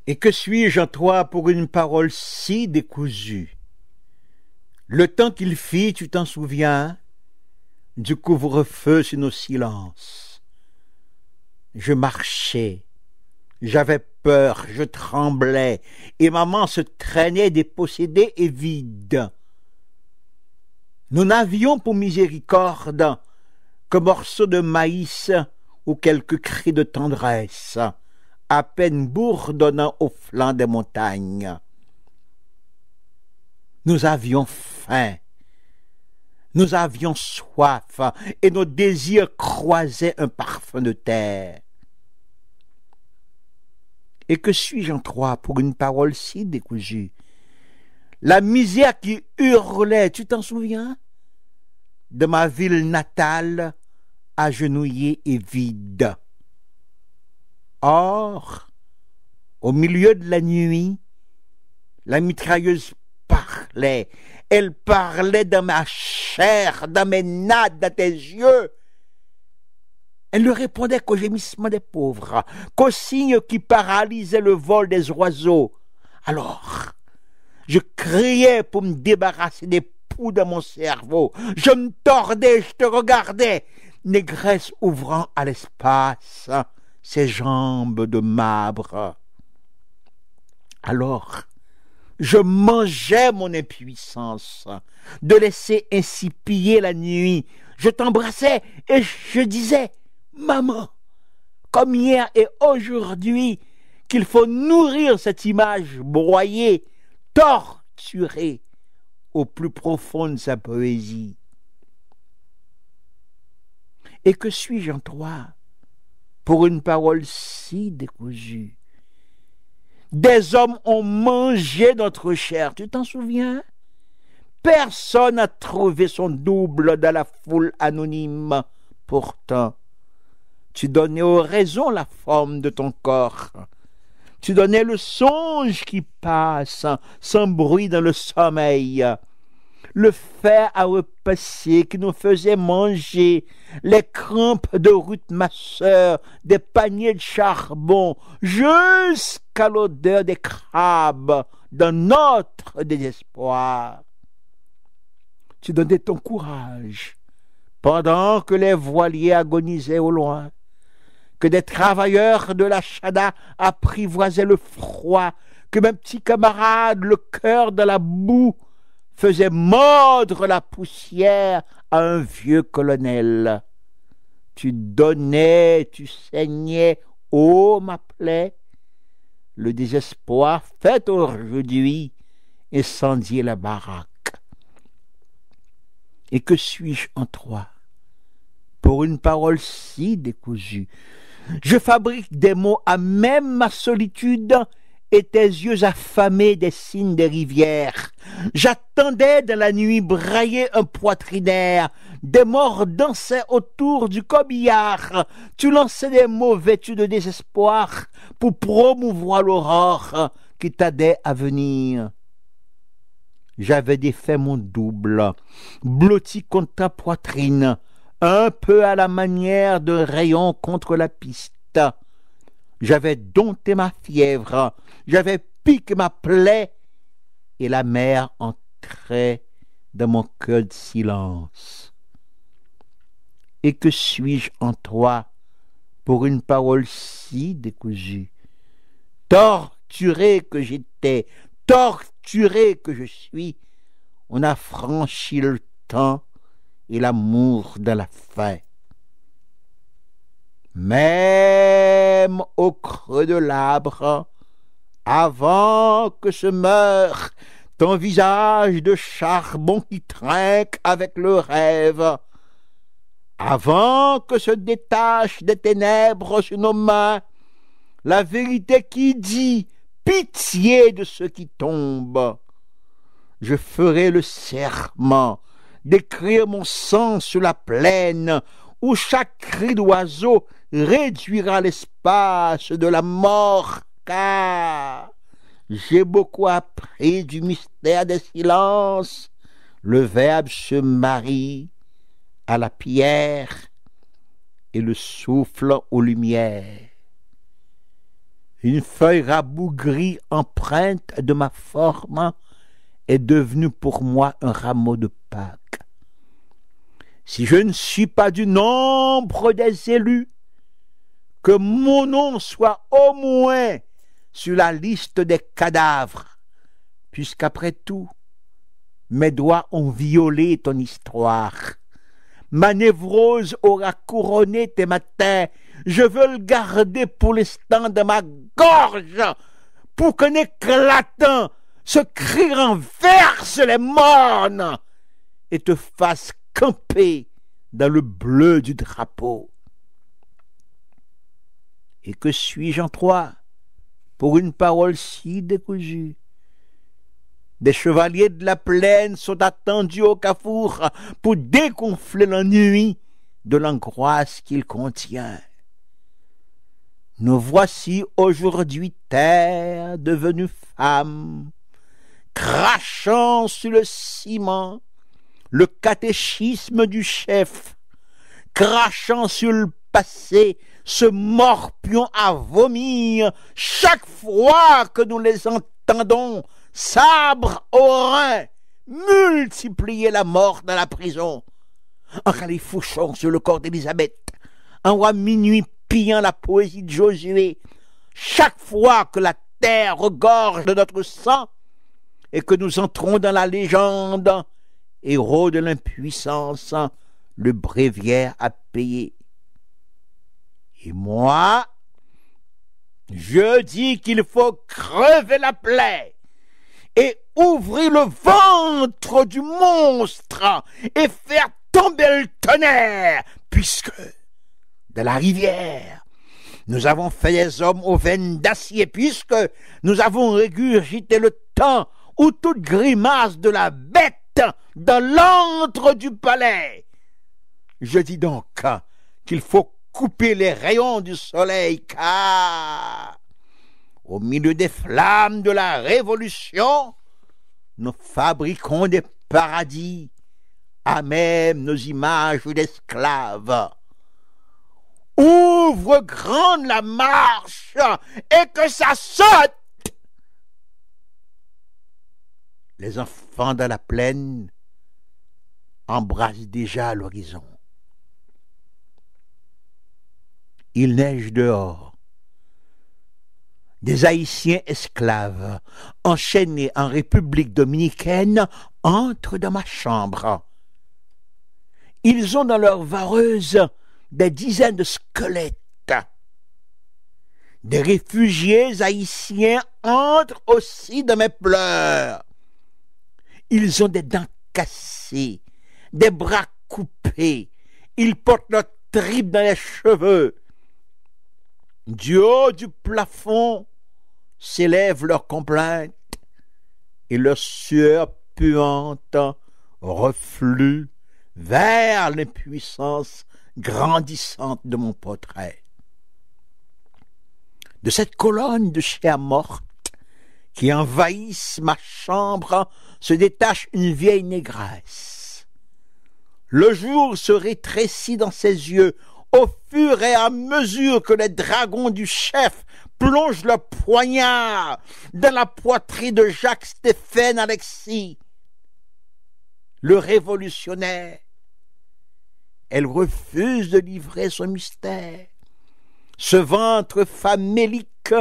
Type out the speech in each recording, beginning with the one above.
Et que suis-je en toi pour une parole si décousue? Le temps qu'il fit, tu t'en souviens, du couvre-feu sur nos silences. Je marchais, j'avais peur, je tremblais, et maman se traînait dépossédée et vide. Nous n'avions pour miséricorde que morceaux de maïs ou quelques cris de tendresse, à peine bourdonnant au flanc des montagnes. Nous avions faim, nous avions soif, et nos désirs croisaient un parfum de terre. Et que suis-je en toi pour une parole si décousue? La misère qui hurlait, tu t'en souviens? De ma ville natale, agenouillée et vide. Or, au milieu de la nuit, la mitrailleuse parlait. Elle parlait dans ma chair, dans mes nattes, dans tes yeux. Elle ne répondait qu'au gémissement des pauvres, qu'aux signes qui paralysaient le vol des oiseaux. Alors, je criais pour me débarrasser des poux dans mon cerveau. Je me tordais, je te regardais, négresse ouvrant à l'espace ses jambes de marbre. Alors, je mangeais mon impuissance de laisser ainsi piller la nuit. Je t'embrassais et je disais, maman, comme hier et aujourd'hui, qu'il faut nourrir cette image broyée, torturée au plus profond de sa poésie. Et que suis-je en toi pour une parole si décousue? Des hommes ont mangé notre chair, tu t'en souviens? Personne n'a trouvé son double dans la foule anonyme. Pourtant, tu donnais aux raisons la forme de ton corps. Tu donnais le songe qui passe sans bruit dans le sommeil. Le fer à repasser qui nous faisait manger, les crampes de route masseur, des paniers de charbon, jusqu'à l'odeur des crabes dans notre désespoir. Tu donnais ton courage pendant que les voiliers agonisaient au loin, que des travailleurs de la Chada apprivoisaient le froid, que mes petits camarades, le cœur dans la boue, faisait mordre la poussière à un vieux colonel. Tu donnais, tu saignais, ô ma plaie, le désespoir fait aujourd'hui incendier la baraque. Et que suis-je en toi pour une parole si décousue? Je fabrique des mots à même ma solitude et tes yeux affamés des signes des rivières. J'attendais dans la nuit brailler un poitrinaire. Des morts dansaient autour du corbillard. Tu lançais des mots vêtus de désespoir pour promouvoir l'aurore qui tardait à venir. J'avais défait mon double, blotti contre ta poitrine, un peu à la manière d'un rayon contre la piste. J'avais dompté ma fièvre, j'avais piqué ma plaie, et la mer entrait dans mon cœur de silence. Et que suis-je en toi pour une parole si décousue? Torturé que j'étais, torturé que je suis, on a franchi le temps et l'amour de la faim. Même au creux de l'arbre, avant que se meure ton visage de charbon qui trinque avec le rêve, avant que se détachent des ténèbres sur nos mains, la vérité qui dit pitié de ceux qui tombent, je ferai le serment d'écrire mon sang sur la plaine où chaque cri d'oiseau réduira l'espace de la mort, car j'ai beaucoup appris du mystère des silences. Le verbe se marie à la pierre et le souffle aux lumières. Une feuille rabougrie empreinte de ma forme est devenue pour moi un rameau de Pâques. Si je ne suis pas du nombre des élus, que mon nom soit au moins sur la liste des cadavres, puisqu'après tout, mes doigts ont violé ton histoire. Ma névrose aura couronné tes matins. Je veux le garder pour l'instant de ma gorge, pour qu'un éclatant se cri renverse les mornes et te fasse camper dans le bleu du drapeau. Et que suis-je en toi pour une parole si décousue? Des chevaliers de la plaine sont attendus au carrefour pour dégonfler l'ennui de l'angoisse qu'il contient. Nous voici aujourd'hui terre devenue femme, crachant sur le ciment le catéchisme du chef, crachant sur le passé, ce morpion à vomir chaque fois que nous les entendons, sabre au rein, multiplier la mort dans la prison, en califouchant sur le corps d'Élisabeth, en roi minuit pillant la poésie de Josué, chaque fois que la terre regorge de notre sang et que nous entrons dans la légende, héros de l'impuissance, le bréviaire à payer. Et moi, je dis qu'il faut crever la plaie et ouvrir le ventre du monstre et faire tomber le tonnerre, puisque de la rivière nous avons fait des hommes aux veines d'acier, puisque nous avons régurgité le temps où toute grimace de la bête dans l'antre du palais. Je dis donc qu'il faut couper les rayons du soleil, car au milieu des flammes de la révolution, nous fabriquons des paradis à même nos images d'esclaves. Ouvre grande la marche et que ça saute. Les enfants de la plaine embrassent déjà l'horizon. Il neige dehors. Des Haïtiens esclaves, enchaînés en République dominicaine, entrent dans ma chambre. Ils ont dans leur vareuse des dizaines de squelettes. Des réfugiés haïtiens entrent aussi dans mes pleurs. Ils ont des dents cassées, des bras coupés. Ils portent leurs tripes dans les cheveux. Du haut du plafond s'élèvent leurs complaintes et leur sueur puante reflue vers l'impuissance grandissante de mon portrait. De cette colonne de chair morte qui envahissent ma chambre se détache une vieille négresse. Le jour se rétrécit dans ses yeux au fur et à mesure que les dragons du chef plongent leur poignard dans la poitrine de Jacques-Stéphane Alexis, le révolutionnaire. Elle refuse de livrer son mystère, ce ventre famélique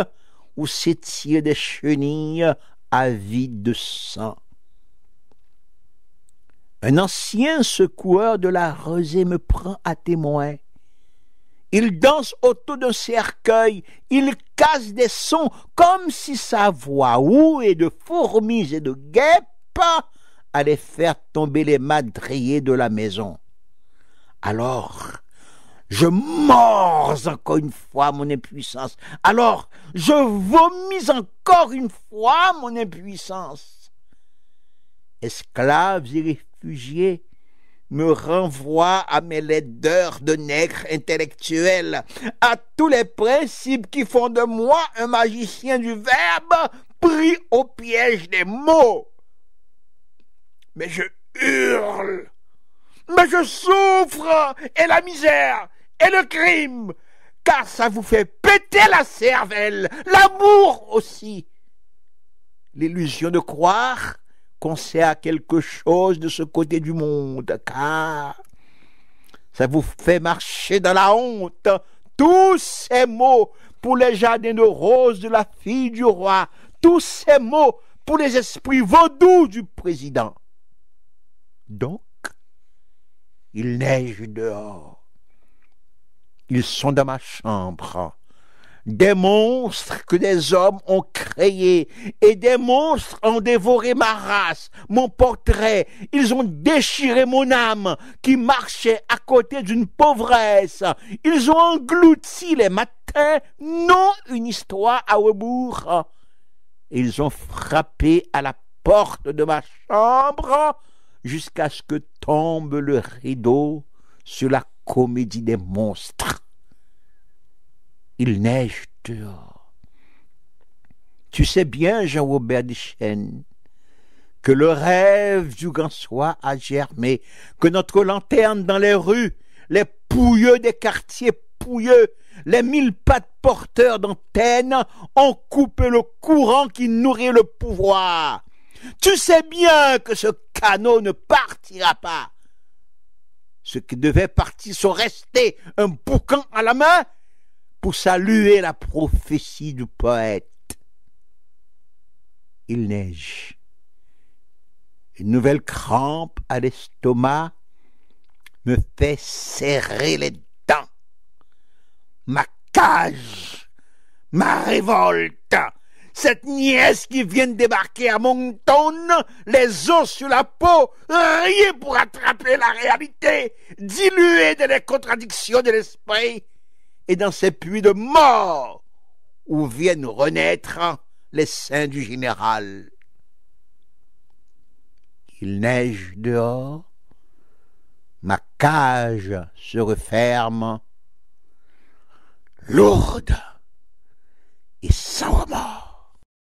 où s'étirent des chenilles avides de sang. Un ancien secoueur de la rosée me prend à témoin. Il danse autour d'un cercueil, il casse des sons comme si sa voix rouée de fourmis et de guêpes allait faire tomber les madriers de la maison. Alors, je mords encore une fois mon impuissance. Alors, je vomis encore une fois mon impuissance. Esclaves et réfugiés me renvoient à mes laideurs de nègre intellectuel, à tous les principes qui font de moi un magicien du verbe pris au piège des mots. Mais je hurle, mais je souffre, et la misère, et le crime, car ça vous fait péter la cervelle, l'amour aussi. L'illusion de croire qu'on sert à quelque chose de ce côté du monde, car ça vous fait marcher dans la honte. Tous ces mots pour les jardins de roses de la fille du roi, tous ces mots pour les esprits vaudous du président. Donc, il neige dehors. Ils sont dans ma chambre. Des monstres que des hommes ont créés, et des monstres ont dévoré ma race, mon portrait. Ils ont déchiré mon âme qui marchait à côté d'une pauvresse. Ils ont englouti les matins, non une histoire à rebours. Ils ont frappé à la porte de ma chambre jusqu'à ce que tombe le rideau sur la comédie des monstres. Il neige dehors. Tu sais bien, Jean-Robert Deschênes, que le rêve du grand soir a germé, que notre lanterne dans les rues, les pouilleux des quartiers pouilleux, les 1000 pattes porteurs d'antennes ont coupé le courant qui nourrit le pouvoir. Tu sais bien que ce canot ne partira pas. Ceux qui devaient partir sont restés un boucan à la main pour saluer la prophétie du poète. Il neige. Une nouvelle crampe à l'estomac me fait serrer les dents. Ma cage, ma révolte, cette nièce qui vient de débarquer à Moncton, les os sur la peau, rien pour attraper la réalité, diluée dans les contradictions de l'esprit, et dans ces puits de mort où viennent renaître les seins du général. Il neige dehors, ma cage se referme, lourde.